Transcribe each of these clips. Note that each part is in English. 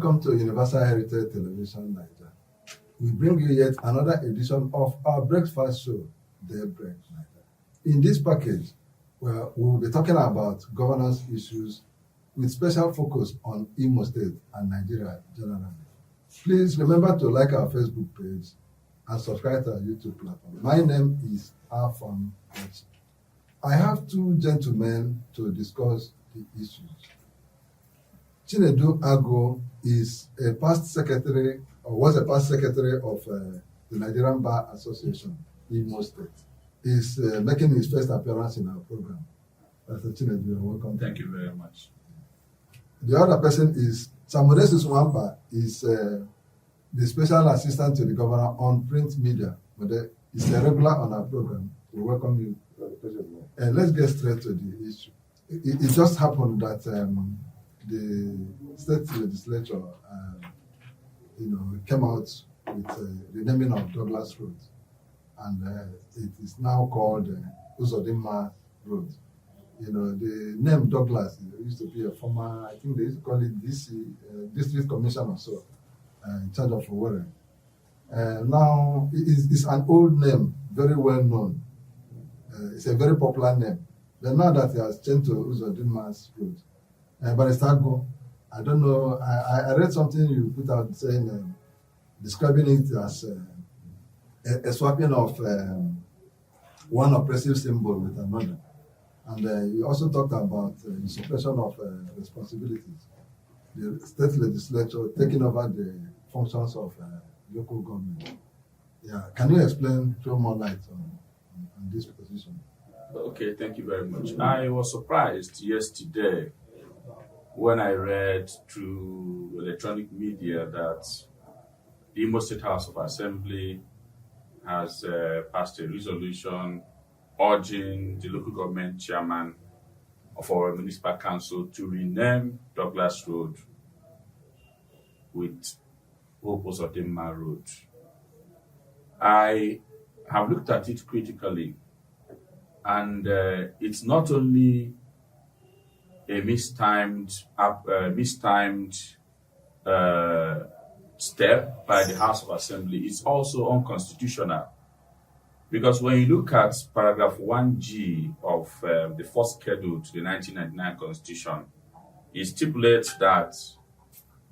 Welcome to Universal Heritage Television Naija. We bring you yet another edition of our breakfast show, Daybreak Naija. In this package, we will be talking about governance issues with special focus on Imo State and Nigeria generally. Please remember to like our Facebook page and subscribe to our YouTube platform. My name is Afam. I have two gentlemen to discuss the issues. Chinedu Ago is a past secretary, or was a past secretary of the Nigerian Bar Association in Imo State. He's making his first appearance in our program. Dr. Chinedu, you're welcome. Thank you very much. The other person is Samudesu Swampa, is the special assistant to the governor on print media, but he's a regular on our program. We welcome you. Let's get straight to the issue. It just happened that the state legislature, came out with the naming of Douglas Road, and it is now called Uzodinma Road. The name Douglas used to be a former, I think they used to call it DC, district commissioner, so in charge of Owerri. Now, it's an old name, very well known. It's a very popular name. But now that it has changed to Uzodinma's Road. But it's not go. I don't know. I read something you put out saying, describing it as a swapping of one oppressive symbol with another. And you also talked about the suppression of responsibilities. The state legislature taking over the functions of local government. Yeah, can you explain, throw more light on this position? Okay, thank you very much. I was surprised yesterday when I read through electronic media that the Imo State House of Assembly has passed a resolution urging the local government chairman of our municipal council to rename Douglas Road with Hope Uzodinma Road. I have looked at it critically, and it's not only a mistimed step by the House of Assembly, it's also unconstitutional. Because when you look at paragraph 1G of the first schedule to the 1999 Constitution, it stipulates that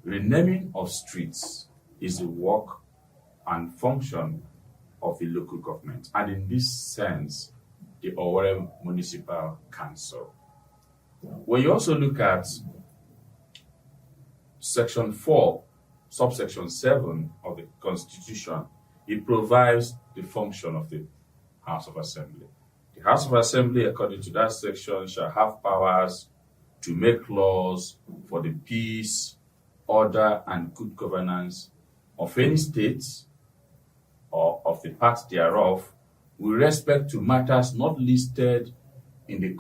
renaming of streets is the work and function of the local government, and in this sense, the Owerri Municipal Council. When you also look at section 4, subsection 7 of the Constitution, it provides the function of the House of Assembly. The House of Assembly, according to that section, shall have powers to make laws for the peace, order, and good governance of any state or of the part thereof, with respect to matters not listed in the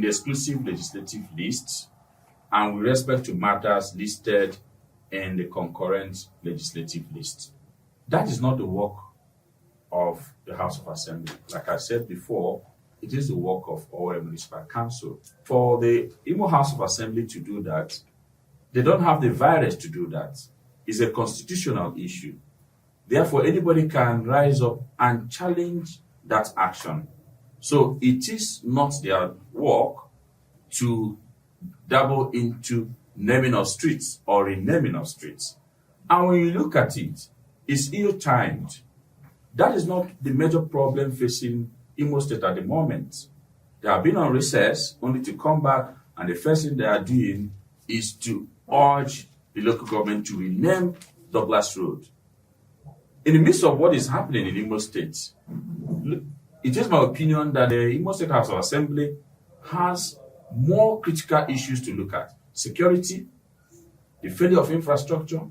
exclusive legislative list, and with respect to matters listed in the concurrent legislative list. That is not the work of the House of Assembly. Like I said before, it is the work of our municipal council. For the Imo House of Assembly to do that, they don't have the virus to do that. It's a constitutional issue. Therefore, anybody can rise up and challenge that action. So it is not their work to dabble into naming of streets or renaming of streets. And when you look at it, it's ill-timed. That is not the major problem facing Imo State at the moment. They have been on recess only to come back, and the first thing they are doing is to urge the local government to rename Douglas Road. In the midst of what is happening in Imo State, it is my opinion that the Imo State House of Assembly has more critical issues to look at. Security, the failure of infrastructure,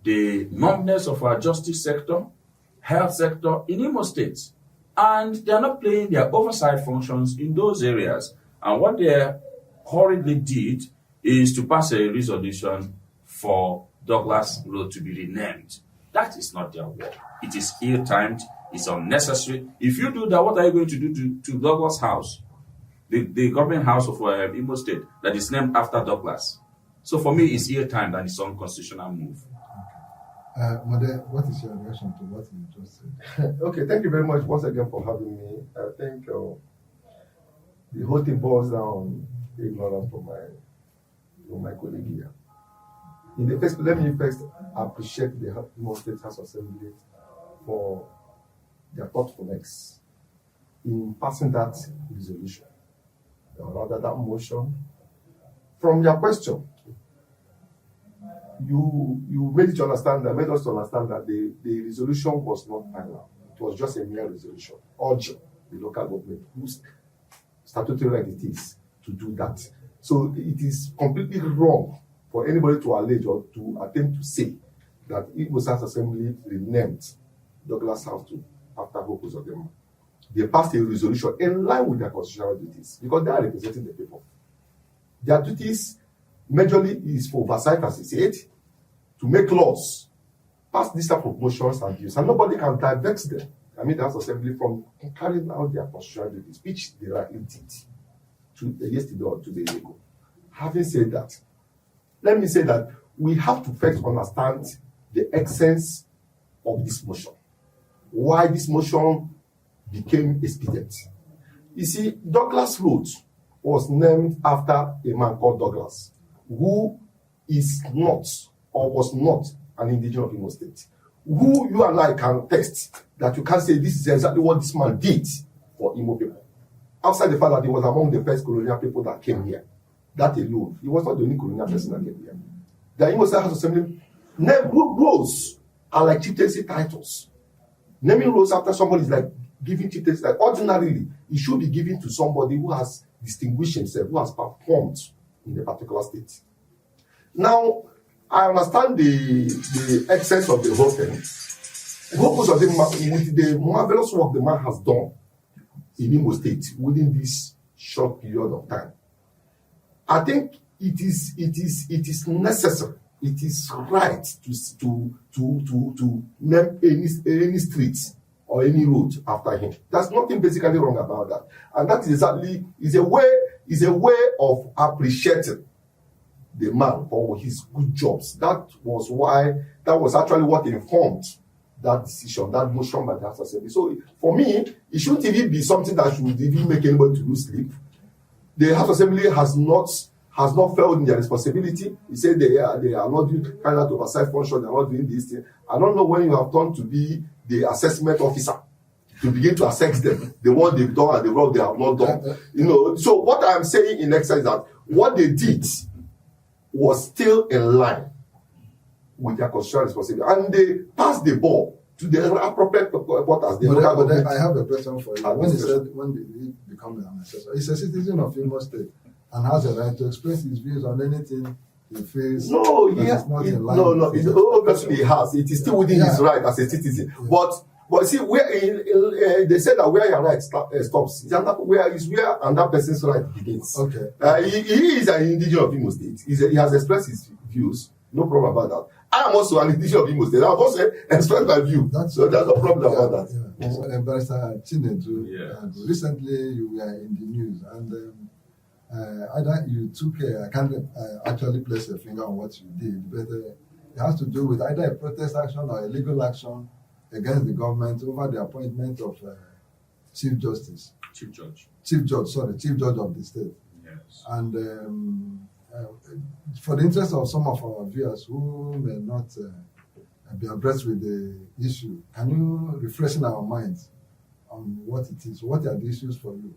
the numbness of our justice sector, health sector in Imo State. And they are not playing their oversight functions in those areas. And what they hurriedly did is to pass a resolution for Douglas Road to be renamed. That is not their work. It is ill-timed. It's unnecessary. If you do that, what are you going to do to Douglas House, the government house of Imo State that is named after Douglas? So for me, it's ill-timed and it's an unconstitutional move. Mode, what is your reaction to what you just said? Okay, thank you very much once again for having me. I think the whole thing boils down on ignorance from my colleague here. In the first, let me first appreciate the Imo State House Assembly for their thoughtfulness in passing that resolution, or rather that motion. From your question, you made us to understand that the resolution was not final. It was just a mere resolution urging the local government, whose statutory right it is, to do that. So it is completely wrong for anybody to allege or to attempt to say that Igbo State Assembly renamed Douglas House to after Hope Uzodinma. They passed a resolution in line with their constitutional duties because they are representing the people. Their duties majorly is for oversight, as he said, to make laws, pass these type of motions and views, and nobody can divert them, I mean the House Assembly, from carrying out their constitutional duties, which they rightly did yesterday or 2 days ago. Having said that, let me say that we have to first understand the essence of this motion, why this motion became expedient. You see, Douglas Road was named after a man called Douglas, who is not or was not an indigenous of Imo State, who you and I can test that you can say this is exactly what this man did for Imo people. Outside the fact that he was among the first colonial people that came here, that alone, he was not the only colonial person that came here. The Imo State House Assembly roles are like chieftaincy titles. Naming roles after somebody is like giving chieftaincy. Like ordinarily, it should be given to somebody who has distinguished himself, who has performed in a particular state. Now, I understand the essence of the whole thing. With the marvelous work the man has done in Imo State within this short period of time, I think it is necessary, it is right to name any street or any road after him. There's nothing basically wrong about that, and that is a way of appreciating the man for his good jobs. That was actually what informed that decision, that motion by the House Assembly. So for me, it shouldn't even be something that should even make anybody to lose sleep. The House Assembly has not failed in their responsibility. He said they are not doing kind of oversight function, they are not doing this thing. I don't know when you have turned to be the assessment officer to begin to assess them, the work they've done and the work they have not done. So what I'm saying in exercise is that what they did was still in line with their constitutional responsibility, and they passed the ball to the appropriate reporters. But I have a question for you. When he become an assessor, he's a citizen of Imo State and has a right to express his views on anything he feels. No, obviously he has. It is still within his right as a citizen. Yeah. But see, they said that where your right stops, is where another person's right begins. Okay. He is an indigenous of Imo State. He has expressed his views. No problem about that. I am also an indigenous of Imo State. I have also expressed my view. So there's no problem about that. Yeah. So, Barrister Chinedu, recently you were in the news, and either you took I can't actually place a finger on what you did, but it has to do with either a protest action or a legal action against the government over the appointment of Chief Judge of the state. Yes. And for the interest of some of our viewers who may not be abreast with the issue, can you refresh in our minds on what it is? What are the issues for you?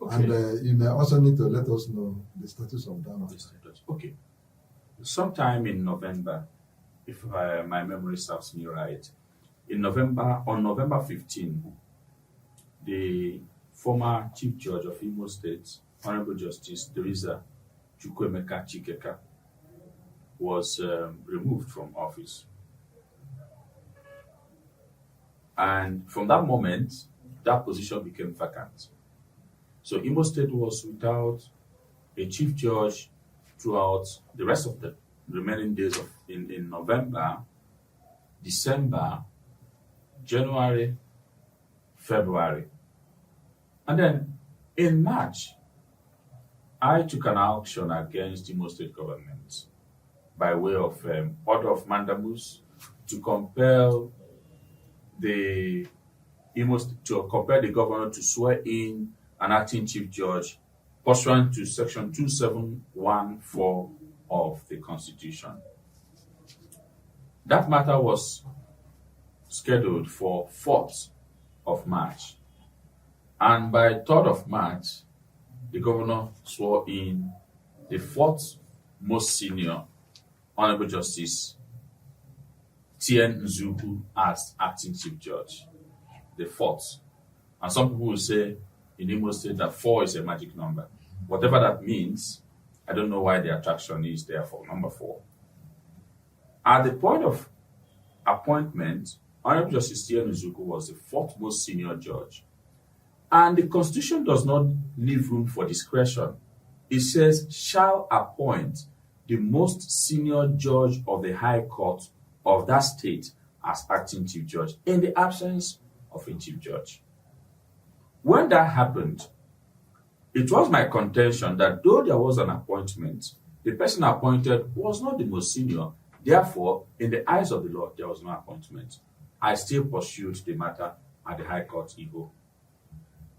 Okay. And you may also need to let us know the status of that. Okay. Sometime in November, if my memory serves me right, on November 15, the former Chief Judge of Imo State, Honorable Justice Teresa Chukwuemeka Chikeka, was removed from office. And from that moment, that position became vacant. So Imo State was without a Chief Judge throughout the rest of the remaining days in November, December, January, February. And then in March, I took an action against the Imo State government by way of order of mandamus to compel the to compel the governor to swear in an acting chief judge pursuant to section 2714 of the Constitution. That matter was scheduled for 4th of March. And by 3rd of March, the governor swore in the 4th most senior Honorable Justice Tien Nzuku as acting chief judge. The 4th. And some people will say in Imo State that 4 is a magic number. Whatever that means, I don't know why the attraction is there for number 4. At the point of appointment, Honorable Justice Tien Nzuku was the 4th most senior judge. And the Constitution does not leave room for discretion. It says, shall appoint the most senior judge of the High Court of that state as acting chief judge in the absence of a chief judge. When that happened, it was my contention that though there was an appointment, the person appointed was not the most senior. Therefore, in the eyes of the law, there was no appointment. I still pursued the matter at the High Court, Igbo.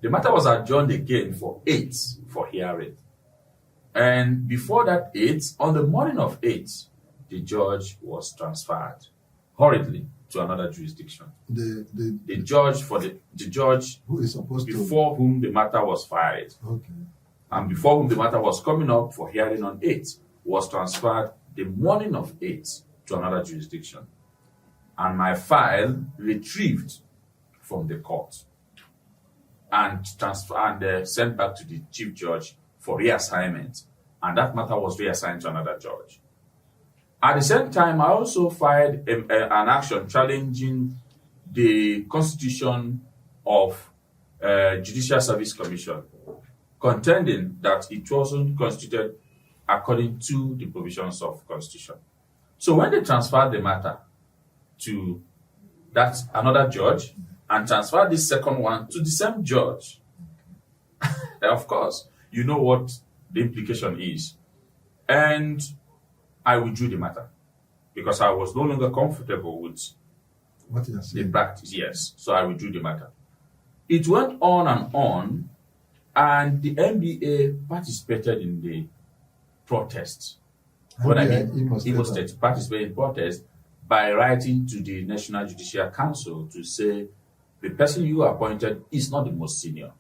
The matter was adjourned again for 8th for hearing. And before that 8th, on the morning of 8th, the judge was transferred hurriedly to another jurisdiction. The judge who is supposed before whom the matter was filed, okay, and before whom the matter was coming up for hearing on 8th, was transferred the morning of 8th to another jurisdiction. And my file retrieved from the court and transferred and sent back to the chief judge for reassignment. And that matter was reassigned to another judge. At the same time, I also filed an action challenging the constitution of Judicial Service Commission, contending that it wasn't constituted according to the provisions of Constitution. So when they transferred the matter to that another judge and transferred this second one to the same judge, of course, you know what the implication is. And I withdrew the matter because I was no longer comfortable with what you are the saying. practice. Yes, so I withdrew the matter. It went on, and the NBA participated in the protest. What I mean, Imo State participated in protest by writing to the National Judicial Council to say the person you appointed is not the most senior,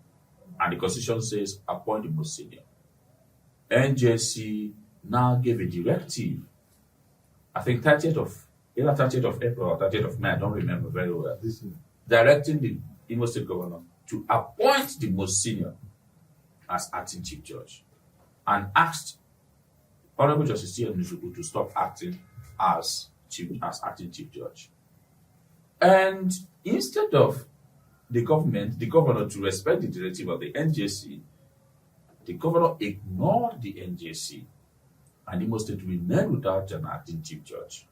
and the Constitution says appoint the most senior. NJC now gave a directive, I think 30th of April or 30th of May, I don't remember very well, directing the Imo State governor to appoint the most senior as acting chief judge, and asked Honorable Justice Tien Nzuku to stop acting as acting chief judge. And instead of the governor to respect the directive of the NJC, the governor ignored the NJC, and Imo State remained without an acting chief judge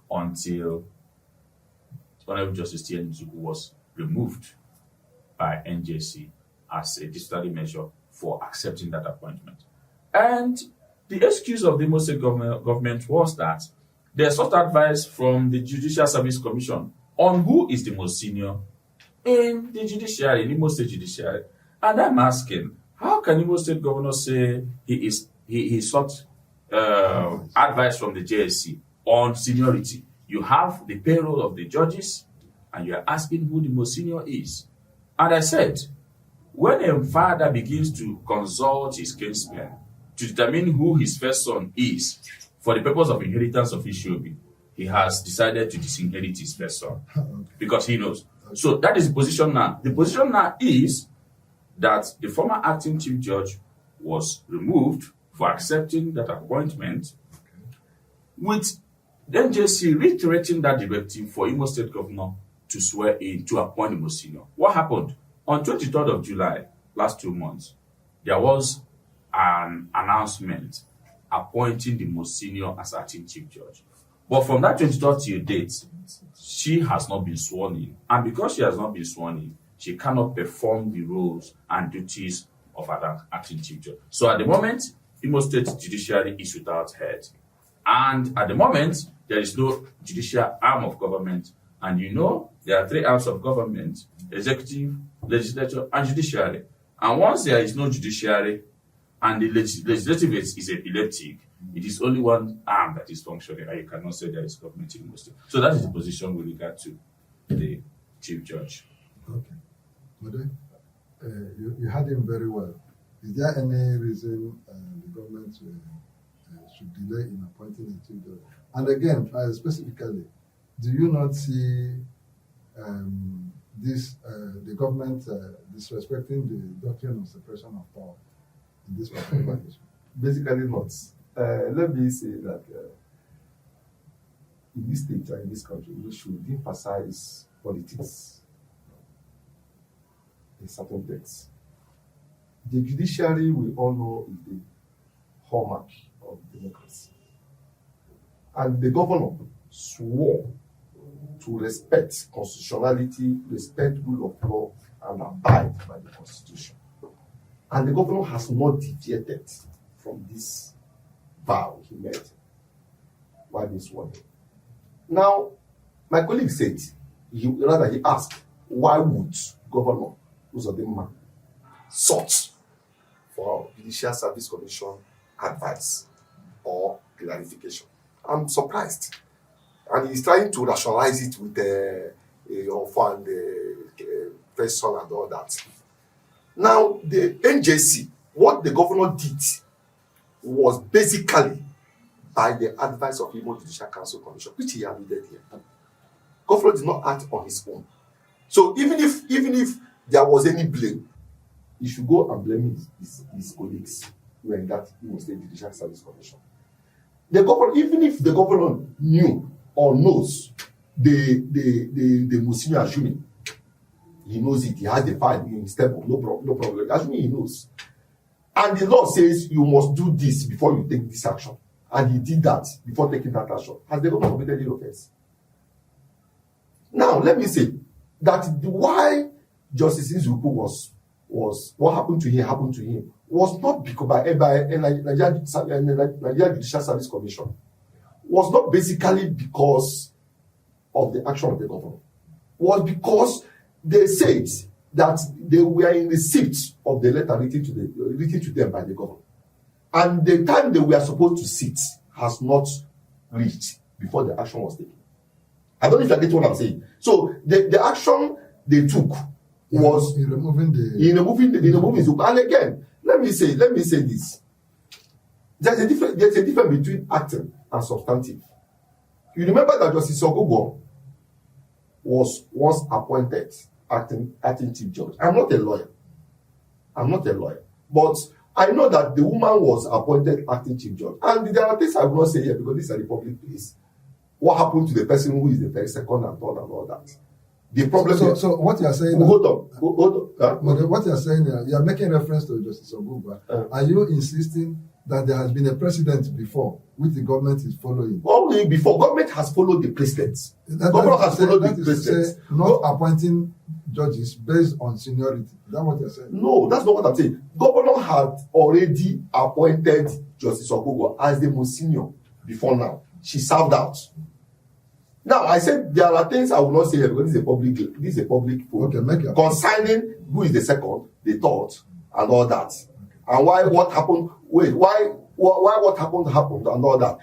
until Honorable Justice Tien Nzuku was removed by NJC as a disciplinary measure for accepting that appointment. And the excuse of the Imo State government was that they sought advice from the Judicial Service Commission on who is the most senior in the judiciary, in Imo State judiciary. And I'm asking, how can Imo State governor say he sought advice from the JSC on seniority? You have the payroll of the judges, and you are asking who the most senior is. And I said, when a father begins to consult his kinsmen to determine who his first son is for the purpose of inheritance of his shobi, he has decided to disinherit his first son because he knows. So that is the position now. The position now is that the former acting chief judge was removed for accepting that appointment, with the NJC reiterating that directive for Imo State governor to swear in to appoint the most senior. What happened? On 23rd of July, last 2 months, there was an announcement appointing the most senior as acting chief judge. But from that 23rd till date, she has not been sworn in. And because she has not been sworn in, she cannot perform the roles and duties of an acting chief judge. So at the moment, Imo State judiciary is without head. And at the moment, there is no judicial arm of government. And you know, there are three arms of government: executive, legislature, and judiciary. And once there is no judiciary and the legislative is epileptic, it is only one arm that is functioning, and you cannot say there is government in Imo State. So that is the position with regard to the chief judge. Okay. Mode, you had him very well. Is there any reason the government should delay in appointing a chief judge? And again, specifically, do you not see the government disrespecting the doctrine of separation of power in this particular issue? Basically not. Let me say that in this state and in this country, we should emphasize politics in certain things. The judiciary, we all know, is the hallmark of democracy. And the governor swore to respect constitutionality, respect rule of law, and abide by the Constitution. And the governor has not deviated from this vow he made while being sworn in. Now, my colleague said, he asked, why would Governor Uzodinma sought for Judicial Service Commission advice or clarification? I'm surprised. And he's trying to rationalize it with the offer and the person and all that. Now, the NJC, what the governor did was basically by the advice of Imo Judicial Council Commission, which he alluded here. Governor did not act on his own. So even if there was any blame, he should go and blame his colleagues who were in that Imo State Judicial Service Commission. The governor, even if the governor knew or knows the Monsignor Ashumi, he knows it, he has the file in his temple, no problem. Ashumi, he knows. And the law says you must do this before you take this action. And he did that before taking that action. Has the government committed the offense? Now, let me say that why Justice Izuku was what happened to him was not because by Nigeria Judicial Service Commission, was not basically because of the action of the governor. Was because they said that they were in receipt of the letter written to them by the governor. And the time they were supposed to sit has not reached before the action was taken. I don't know if you get what I'm saying. So the action they took was in removing Zuku. And again, let me say this. There's a difference between acting and substantive. You remember that Justice Ogogo was once appointed acting chief judge. I'm not a lawyer, but I know that the woman was appointed acting chief judge. And there are things I will not say here because this is a public place. What happened to the person who is the very second and third and all that? The problem. So what you are saying? Hold on. What you are saying? You are making reference to Justice Ogugwa. Are you insisting that there has been a precedent before which the government is following? Only before government has followed the precedent. Government has followed the precedent. Not appointing judges based on seniority. Is that what you're saying? No, that's not what I'm saying. Governor had already appointed Justice Ogugwa as the most senior before now. She served out. Now, I said there are things I will not say here because this is a public forum. Okay, make it concerning who is the second, the third, and all that. Okay. And why what happened, why what happened and all that.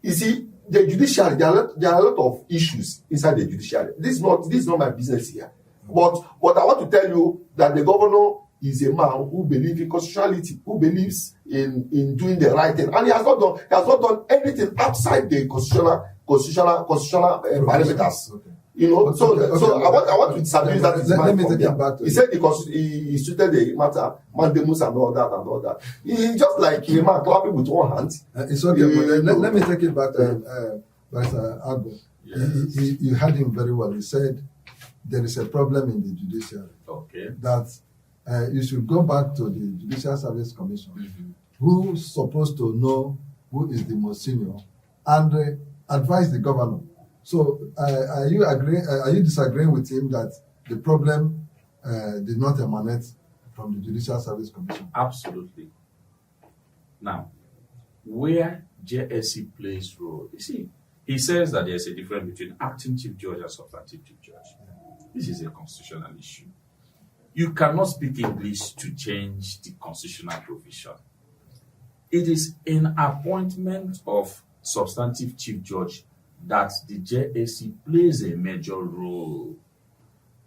You see, the judiciary, there are a lot of issues inside the judiciary. This is not my business here. But I want to tell you that the governor is a man who believes in constitutionality, who believes in doing the right thing. And he has not done anything outside the constitutional parameters. Okay. You know, so I want to disagree that. Let me take it back to he said he suited the matter, mandamus and all that. He just like a man clapping with one hand. It's okay, but let me take it back to Agbo. Yes. You heard him very well. He said there is a problem in the judiciary. Okay. That you should go back to the Judicial Service Commission, who's supposed to know who is the most senior, and advise the governor. So, are you disagreeing with him that the problem did not emanate from the Judicial Service Commission. Absolutely. Now, where JSC plays role, you see, he says that there's a difference between acting chief judge and substantive chief judge. This is a constitutional issue. You cannot speak English to change the constitutional provision. It is in appointment of substantive chief judge that the JSC plays a major role.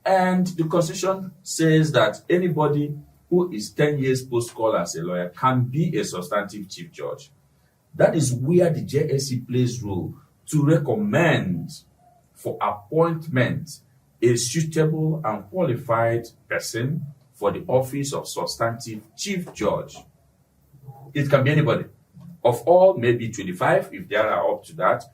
And the Constitution says that anybody who is 10 years post-call as a lawyer can be a substantive chief judge. That is where the JSC plays role to recommend for appointment a suitable and qualified person for the office of substantive chief judge. It can be anybody. Of all, maybe 25, if there are up to that.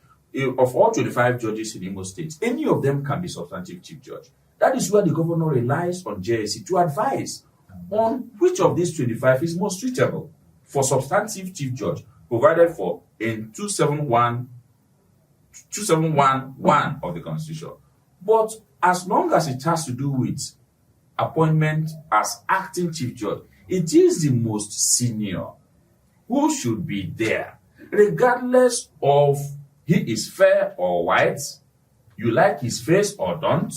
Of all 25 judges in Imo State, any of them can be substantive chief judge. That is where the governor relies on JSC to advise on which of these 25 is most suitable for substantive chief judge, provided for in 2711 of the Constitution. But as long as it has to do with appointment as acting chief judge, it is the most senior who should be there, regardless of he is fair or white, you like his face or don't.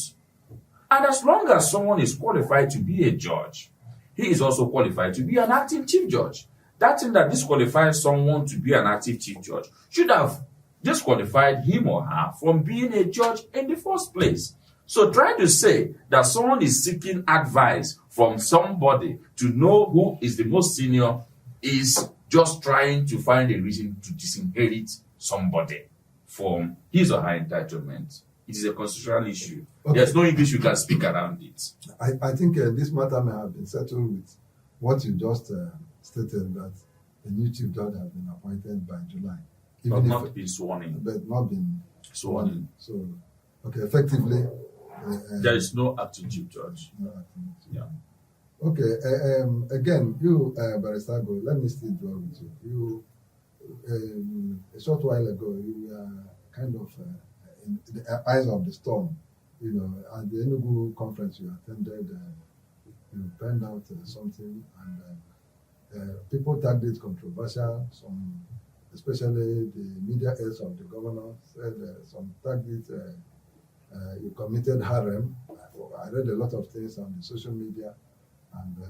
And as long as someone is qualified to be a judge, he is also qualified to be an acting chief judge. That thing that disqualifies someone to be an active chief judge should have disqualified him or her from being a judge in the first place. So trying to say that someone is seeking advice from somebody to know who is the most senior is just trying to find a reason to disinherit somebody from his or her entitlement. It is a constitutional issue. Okay. There's no English you can speak around it. I think this matter may have been settled with what you just stated, that the new chief judge has been appointed by July. But not been sworn in. But not been sworn in. So, okay, effectively. There is no acting chief judge. No acting chief. Yeah. Okay, again, you, Barrister Go, let me still dwell with you. A short while ago, you were kind of in the eyes of the storm. You know, at the Enugu conference you attended, you penned out something, and people tagged it controversial. Some, especially the media aides of the governor, said some tagged it. You committed harem. I read a lot of things on the social media, and I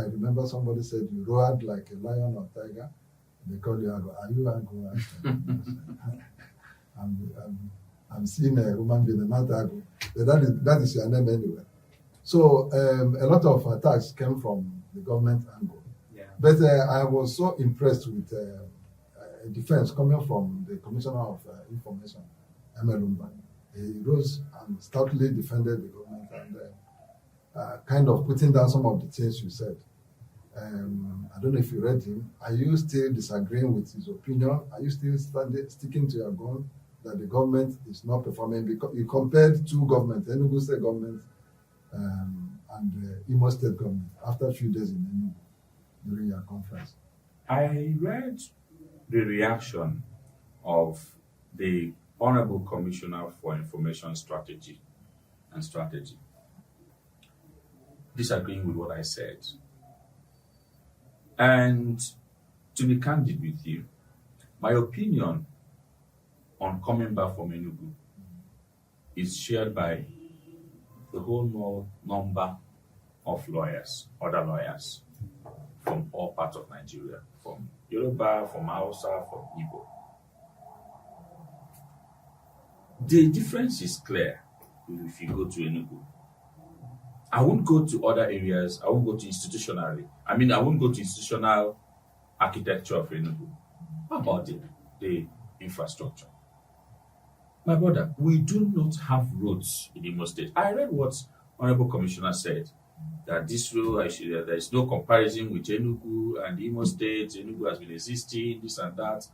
remember somebody said you roared like a lion or tiger. They call you Ago. Are you Ago? I'm seeing a woman being not Ago. That is your name anyway. So a lot of attacks came from the government angle. Yeah. But I was so impressed with a defense coming from the Commissioner of Information, Emelumba. He rose and stoutly defended the government and kind of putting down some of the things you said. I don't know if you read him. Are you still disagreeing with his opinion? Are you still sticking to your gun that the government is not performing? Because you compared two governments, Enugu State government and Imo State government, after a few days in Enugu during your conference. I read the reaction of the Honorable Commissioner for Information Strategy and Strategy, disagreeing with what I said. And to be candid with you, my opinion on coming back from Enugu is shared by the whole number of lawyers, other lawyers from all parts of Nigeria, from Yoruba, from Hausa, from Igbo. The difference is clear if you go to Enugu. I won't go to other areas. I won't go to institutionally. I won't go to institutional architecture of Enugu. How about the infrastructure? My brother, we do not have roads in Imo State. I read what Honorable Commissioner said, that this road, there is no comparison with Enugu and Imo State. Enugu has been existing, this and that.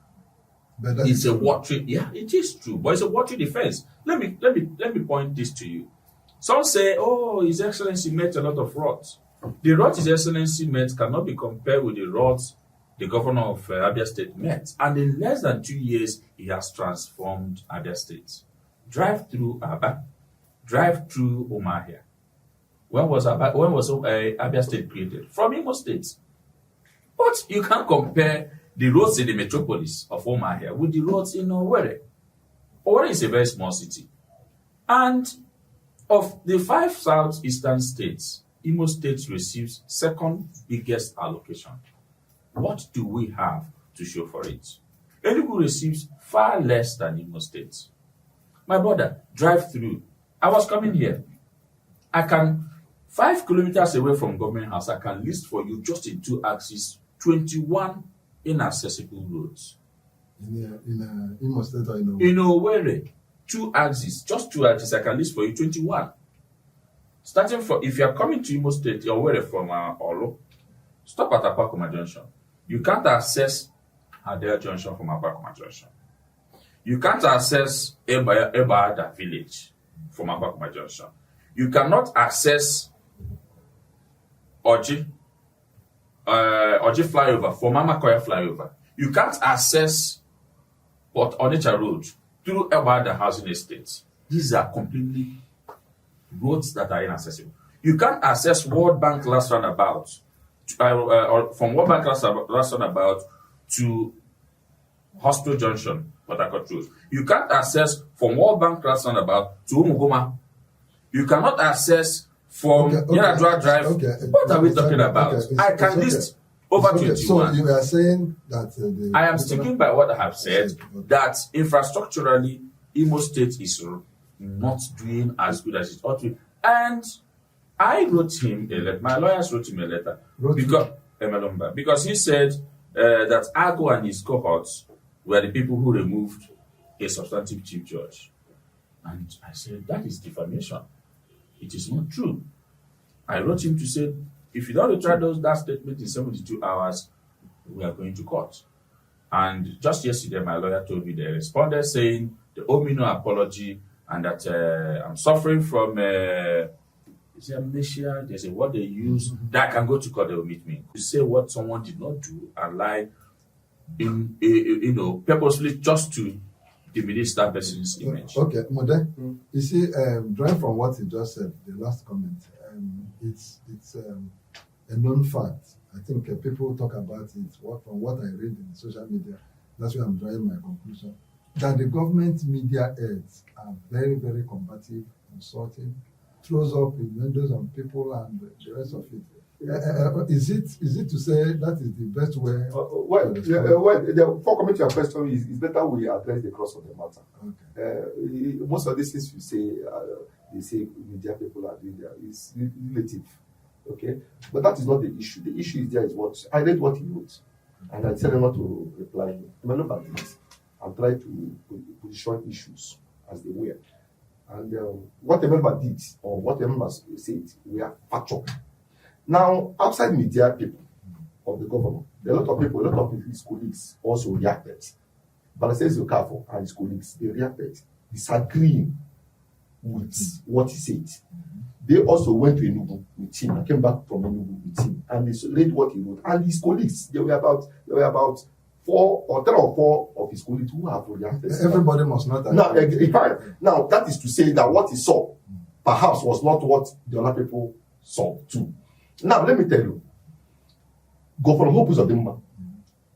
But it's a watery, yeah, it is true, but it's a watery defense. Let me point this to you. Some say, oh, His Excellency met a lot of rods. The rods His Excellency met cannot be compared with the rods the governor of Abia State met. And in less than 2 years, he has transformed Abia State. Drive through Aba, drive through Omahia. When was Abia State created? From Imo State. But you can't compare the roads in the metropolis of Umuahia with the roads in Owerri. Owerri is a very small city. And of the 5 southeastern states, Imo State receives second biggest allocation. What do we have to show for it? Enugu receives far less than Imo State. My brother, drive through. I was coming here. 5 kilometers away from Government House, I can list for you just in 2 axes 21 inaccessible roads. In Imo State or in Owerri? In Owerri, 2 axes, just 2 axes, I can list for you 21. Starting from, if you are coming to Imo State, Owerri from Olo, stop at Apakoma Junction. You can't access Hadea Junction from Apakoma Junction. You can't access Ebaada village from Apakoma Junction. You cannot access Oji flyover from Amakoya flyover. You can't access Port Onitsha Road through Ebaada housing estate. These are completely roads that are inaccessible. You can't access World Bank last roundabout or from World Bank last roundabout to Hospital Junction, Port Harcourt Road. You can't access from World Bank last roundabout to Umugoma. You cannot access from Yaradua Drive. What are we talking about? I can list over 21. So you are saying that I am sticking by what I have said, that infrastructurally, Imo State is not doing as good as it ought to. And I wrote him a letter. My lawyers wrote him a letter because he said that Ago and his cohorts were the people who removed a substantive chief judge. And I said, that is defamation. It is not true. I wrote him to say, if you don't retry that statement in 72 hours, we are going to court. And just yesterday, my lawyer told me they responded saying they owe me no apology and that I'm suffering from is it amnesia? There's a word they use that I can go to court. They will meet me to say what someone did not do and lie in purposely just to diminish that person's image. Okay, Mode, you see, drawing from what you just said, the last comment, it's a known fact. I think people talk about it from what I read in social media. That's where I'm drawing my conclusion. That the government media heads are very, very combative, insulting, throws up innuendos on people and the rest of it. Is it to say that is the best way? Before coming to your question, it's better we address the cross of the matter. Okay. Most of these things you say, they say media people are doing there is relative. Okay, but that is not the issue. The issue is there is what I read what he wrote, and I decided not to reply. Remember this. I'm trying to position issues as they were, and what the member did or what the members said were factual. Now, outside media people of the government, a lot of his colleagues also reacted. But I says Okafor and his colleagues, they reacted, disagreeing with what he said. They also went to Enugu with him and came back from Enugu with him, and they read what he wrote. And his colleagues, there were about 3 or 4 of his colleagues who have reacted. Everybody must not. Now, that is to say that what he saw perhaps was not what the other people saw too. Now, let me tell you, Governor Hopus of the man,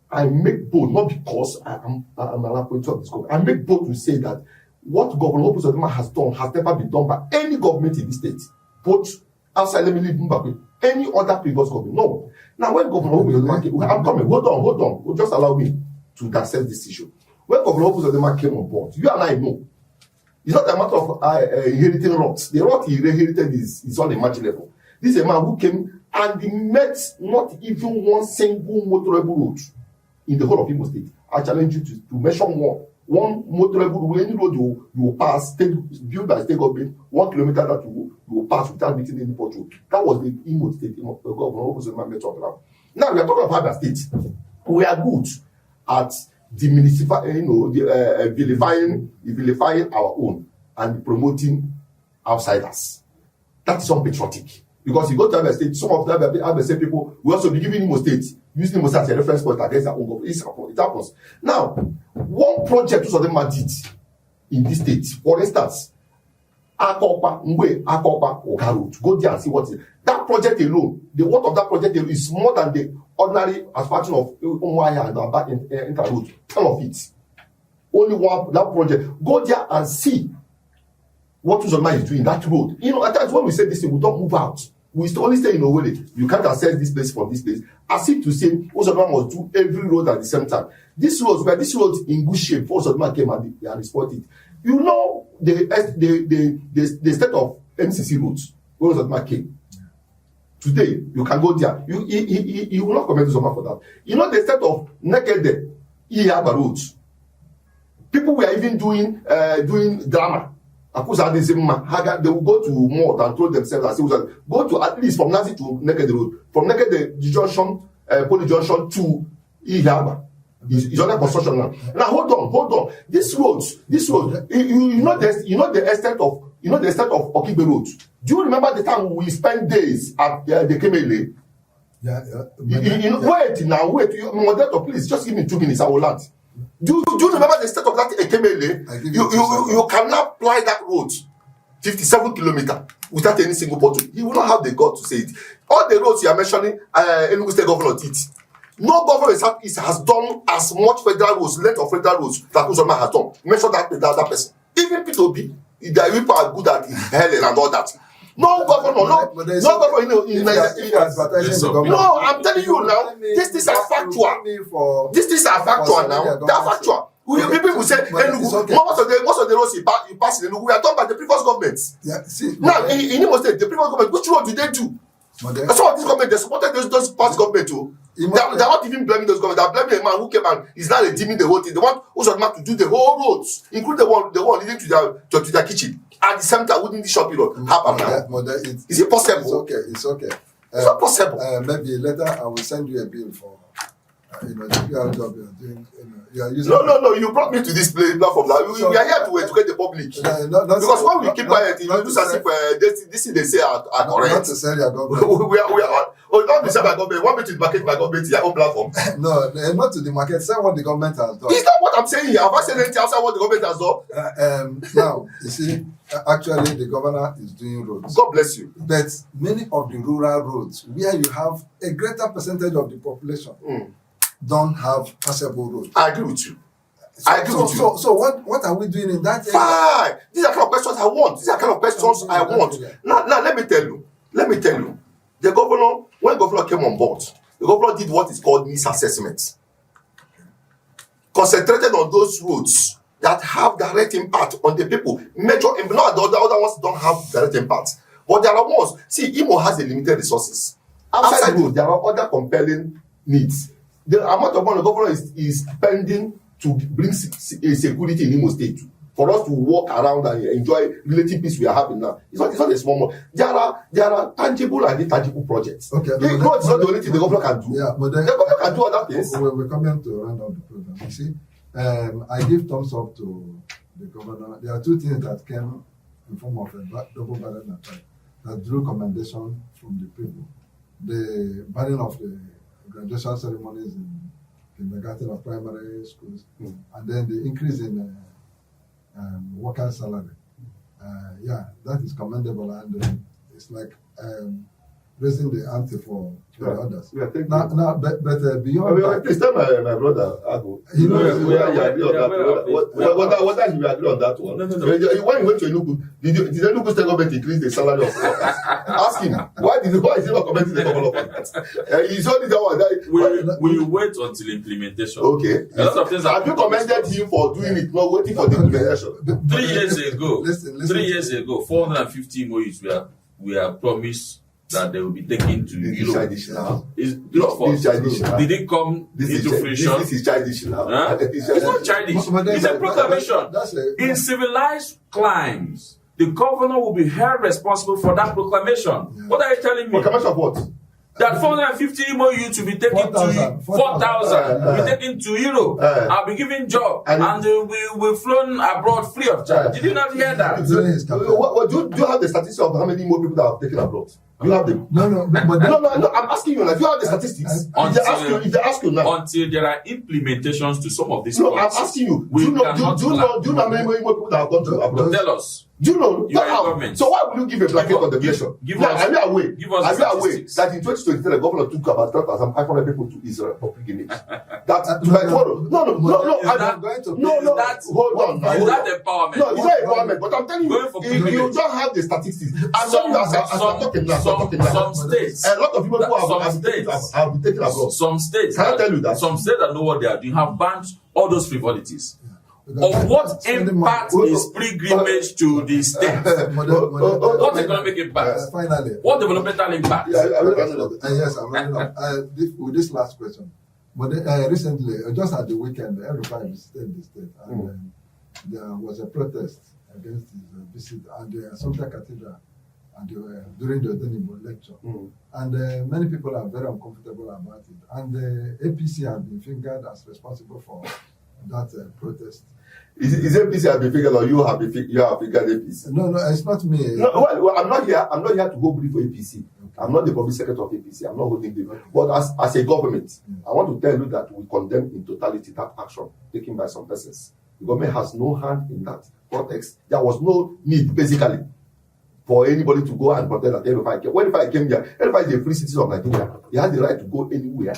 I make bold, not because I'm an appointee of this government, I make bold to say that what Governor Hopus of the man has done has never been done by any government in this state, both outside, let me leave Zimbabwe, any other previous government. No. Now, when Governor Hopus of the man came, I'm coming, hold on, just allow me to dissect this issue. When Governor Hopus of the man came on board, you and I know, it's not a matter of inheriting rots. The rot he inherited is unimaginable. This is a man who came and he met not even one single motorable road in the whole of Imo State. I challenge you to mention one motorable road, any road you will pass, built by state government, 1 kilometer that you will pass without meeting any pothole. That was the Imo State governor who was the man met up around. Now we are talking about Abia State. We are good at vilifying our own and promoting outsiders. That is unpatriotic. Because you go to Abia State, some of the Abia State people will also be giving Imo State, using Imo State as a reference point against their own government. It happens. Now, one project of them did in this state, for instance, Akopa, Mwe, Akopa, Oka Road. Go there and see what is that project alone. The worth of that project alone is more than the ordinary expansion of Umuahia and Aba Inter Road. All of it. Only one that project. Go there and see what Uzoma is doing that road. You know, at times when we say this thing, we don't move out. We only stay in Owerri. You can't access this place from this place. As if to say Uzoma must do every road at the same time. This road in good shape. Before Uzoma came and responded. You know the state of MCC roads when Uzoma came. Today you can go there. You will not comment Uzoma for that. You know the state of Nekede Ihaba roads. People were even doing drama. They will go to Mort and throw themselves and say, go to at least from Nazi to Naked Road. From Naked the junction, Poly Junction to Ihaba. It's under construction now. Now hold on. This road, you know the extent of Okibe Road. Do you remember the time we spent days at the Kemele? Yeah. Wait, moderator, please just give me 2 minutes. I will land. Do you remember the state of that Ekemele? You cannot apply that road 57 kilometers without any single bottle. You will not have the God to say it. All the roads you are mentioning, Enugu State governor did. No governor has done as much federal roads, length of federal roads that Uzoma has done. Mention that person. Even P2B, the people are good at Helen and all that. No governor, in no, I'm telling you now, these things are factual. These things are factual now. They are factual. People will say, most of the roads you pass in Enugu were done by the previous government. Yeah, see. Now, in Imo State, the previous government, which road did they do? Some of this government, they supported those past government too. They are not even blaming those governments. They are blaming a man who came and is now redeeming the whole thing. They want Uzoma to do the whole roads, including the one leading to their kitchen. At the same time, within the short period, happen now. Is it possible? It's okay. It's not possible. Maybe later I will send you a bill for the PR job you are doing. You are using. No. You brought me to this platform. We are here to educate the public. Because when we keep quiet, you do as if this thing they say are correct. Not to sell your government. we are. Not to sell my government. Want me to market my government in your own platform? No, not to the market. Say what the government has done. Is that what I'm saying here? Have I said anything outside what the government has done? Now, you see, actually, the governor is doing roads. God bless you. But many of the rural roads, where you have a greater percentage of the population, don't have passable roads. I agree with you. I agree with you. So what are we doing in that area? Fine. These are kind of questions I want. Now, let me tell you. The governor, when the governor came on board, the governor did what is called misassessment. Concentrated on those roads that have direct impact on the people. Not the other ones don't have direct impact. But there are ones. See, Imo has a limited resources. Outside road, there are other compelling needs. The amount of money the governor is spending to bring security in Imo State, for us to walk around and enjoy relative peace we are having now, it's not a small one. There are tangible and intangible projects. Okay, it's not the only thing the governor can do. Yeah, but the governor can do other things. We're coming to round out the program. You see, I give thumbs up to the governor. There are 2 things that came in form of a double ballot attack that drew commendation from the people. The banning of the graduation ceremonies in kindergarten or primary schools, and then the increase in worker salary. That is commendable, and it's like raising the ante for the others. Yeah, now, but beyond that, please tell my brother Ago. What you agree on that one? No. When you went to Enugu, did Enugu state government increase the salary of workers? Ask him. Why is he not commenting the government on that? He's only the one that we wait until implementation. Okay. A lot of things have you commended him for doing it, not waiting for the implementation? 3 years ago, listen. 3 years ago, 450 MOUs we are promised that they will be taken to Europe. Did it come into fruition? This is childish now. Huh? It's not childish. It's a proclamation. In civilized climes, the governor will be held responsible for that proclamation. Yeah. What are you telling me? Proclamation of what? That 450 MOU to be taken to 4,000 will be taken to Europe. I'll be given job and we'll flown abroad free of charge. Did you not hear that? Do you have the statistics of how many more people that have taken abroad? You have them? No. I'm asking you. Like, you have the statistics? If they ask you now. Until there are implementations to some of these points. I'm asking you. Do you know how many more people that have gone to abroad? Tell us. Do you know? You are in how? government. So why will you give a blanket condemnation? Give Now, us- are you aware? give us Are the you aware statistics. that in 2023 the governor took about 3,500 people to Israel for pilgrimage? That no, like, hold on. No. Is I'm that- going to No, no. that- Hold on. Is Hold that on. empowerment? No, it's not empowerment, but I'm telling you, Going for if you pilgrimage. don't have the statistics, I'm telling you, as I'm talking now, some states, a lot of people who some have states, been taken abroad. some states, Can I tell you that? some states that know what they are doing have banned all those frivolities. Because Of what spending impact money- is pilgrimage to the state? What economic impact? Finally. What developmental impact? Yeah, I will. Yes, I'm running up. With this last question. But recently, just at the weekend, everybody visited the state, and there was a protest against his visit at the Assumpta Cathedral and during the Denibo lecture. And many people are very uncomfortable about it. And the APC has been fingered as responsible for that protest. Is APC have been figured or you have figured APC? No, it's not me. No, well, I'm not here to go brief for APC. Okay. I'm not the public secretary of APC. I'm not holding the. But as a government, I want to tell you that we condemn in totality that action taken by some persons. The government has no hand in that protest. There was no need, basically, for anybody to go and protest at El-Rufai came. When El-Rufai came here, El-Rufai is a free citizen of Nigeria. He has the right to go anywhere.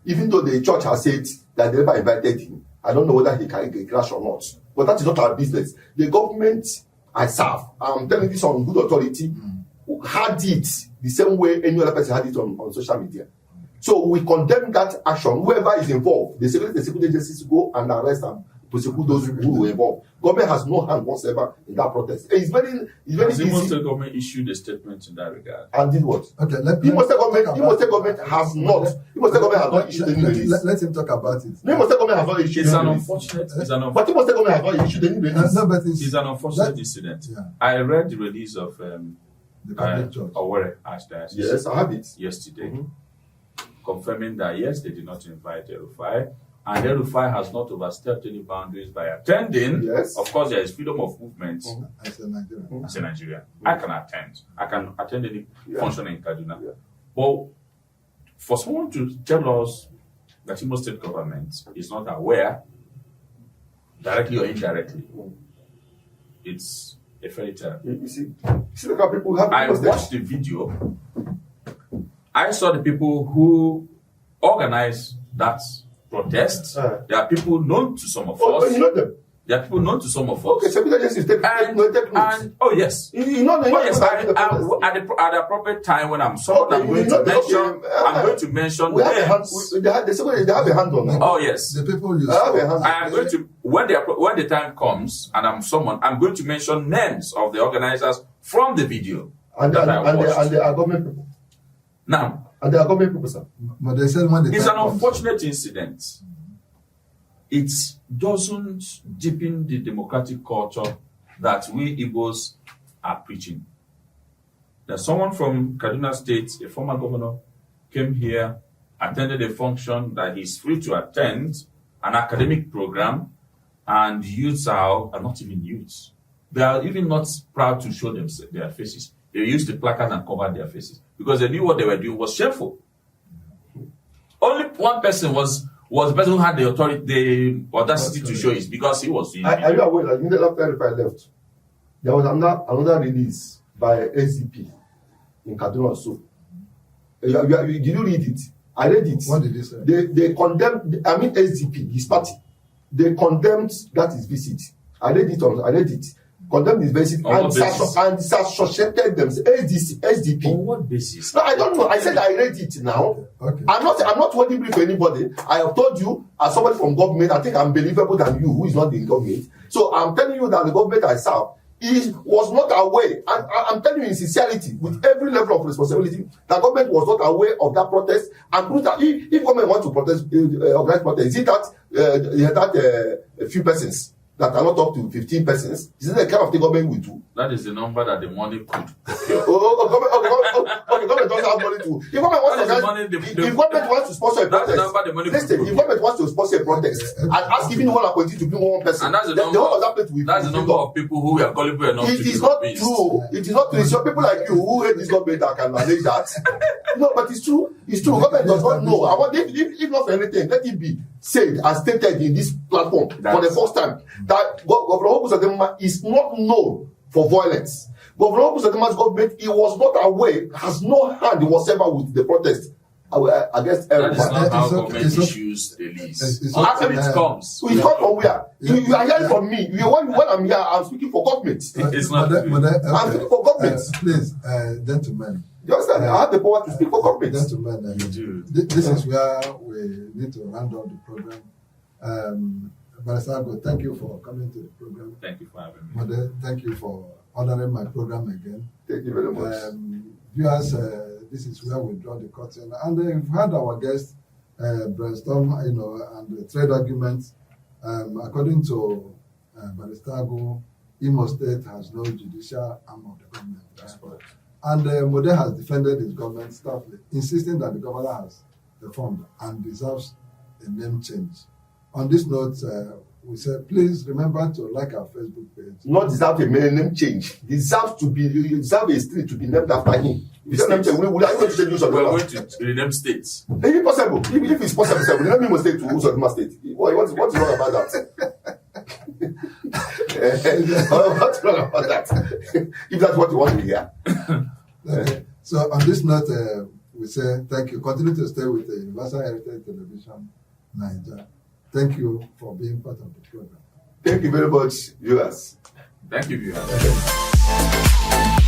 Even though the church has said that they never invited him. I don't know whether he can crash or not. But that is not our business. The government I serve, I'm telling this on good authority, had it the same way any other person had it on social media. So we condemn that action. Whoever is involved, the security agencies go and arrest and prosecute those who were involved. Government has no hand whatsoever in that protest. It's very Has the easy. State government issued a statement in that regard? And did what? Okay, Imo State government has not issued any release. Let him talk about it. Imo State government has not issued It's any an release. unfortunate. But Imo State government has not issued any release. No, but It's an unfortunate incident. Yeah. I read the release of The Catholic Church. Owerri Archdiocese Yes, I have it. yesterday, confirming that yes, they did not invite El-Rufai, and El-Rufai has not overstepped any boundaries by attending. Yes. Of course, there is freedom of movement As a Nigerian. as a Nigerian. I can attend. I can attend any function in Kaduna. Yeah. But for someone to tell us that Imo State government is not aware, directly or indirectly, it's a fairy tale. You see the kind of people who have I Imo State. watched the video. I saw the people who organized that protest. There are people known to some of Oh, us. you know them. There are people known to some of Okay, us. security agencies take notes. And oh yes. You know them. Oh yes, at the appropriate time when I'm someone, I'm going to mention. I'm going to mention We have a hand. names. They have a hand on them. Oh yes. The people you I have a saw. hand. I am going to when the time comes and I'm someone, I'm going to mention names of the organizers from the video And that I watched. they are government people. Now, And they are government people, sir. But they said when the it's time an comes- unfortunate incident. It doesn't deepen the democratic culture that we Igbos are preaching. There's someone from Kaduna State, a former governor, came here, attended a function that he's free to attend, an academic program, and youths are not even youths. They are even not proud to show their faces. They used the placards and covered their faces because they knew what they were doing was shameful. Only one person was the person who had the authority, the audacity to show it because he was. Are you aware that immediately after I left, there was another release by SDP in Kaduna also. Did you read it? I read it. What did they say? They condemned, SDP, his party. They condemned that his visit. I read it. Condemned his visit On what basis? and associated them. SDP. On what basis? No, I don't know. I said I read it now. Okay. I'm not holding brief for anybody. I have told you, as somebody from government, I think I'm believable than you, who is not in government. So I'm telling you that the government I serve was not aware, and I'm telling you in sincerity, with every level of responsibility, the government was not aware of that protest. And prove that if government wants to protest, organize protest, is it that a few persons that are not up to 15 persons? Is it the kind of thing government will do? That is the number that the money could. Government doesn't have money to. If government wants That is to, the money if government wants to sponsor a That's the protest, number the money could listen, do. if government wants to sponsor a protest and ask even one appointee to bring one person, And that's the then number. whole of that place will That's the be number filled up. of people who are gullible enough to It be is not convinced. true. It is not true. It's your people like you who hate this government that can manage that. No, but it's true. It's true. Government does not know. I want if not for anything, let it be said and stated in this platform for the first time that Governor Obusadema is not known for violence. Governor Uzodinma's government, he was not aware, has no hand whatsoever with the protest against That is everyone. not how It's okay, government it's okay. issues the lease. It's Until okay. it comes. So it's not from where? You are hearing from me. When I'm here, I'm speaking for government. It's not true. I'm speaking for government. Please, gentlemen. You understand? I have the power to speak for government. Gentlemen, You do. this is where we need to round up the program. Barisago, thank you for coming to the program. Thank you for having me. Mother, thank you for honoring my program again. Thank you very much. Viewers, this is where we draw the curtain. And we've had our guests brainstorm, and the trade arguments. According to Barisago, Imo State has no judicial arm of the government. That's correct. And Mode has defended his government stoutly, insisting that the governor has reformed and deserves a name change. On this note, we said, please remember to like our Facebook page. Not deserve a name change. Deserve a street to be named after him. If you name change, we are going to change We're going to rename states. If it's possible, if it's possible, we name Imo State to Uzodinma State. What's wrong about that? What's wrong about that? If that's what you want to hear. Okay. So on this note, we say thank you. Continue to stay with the Universal Heritage Television, Naija. Thank you for being part of the program. Thank you very much, viewers. Thank you, viewers.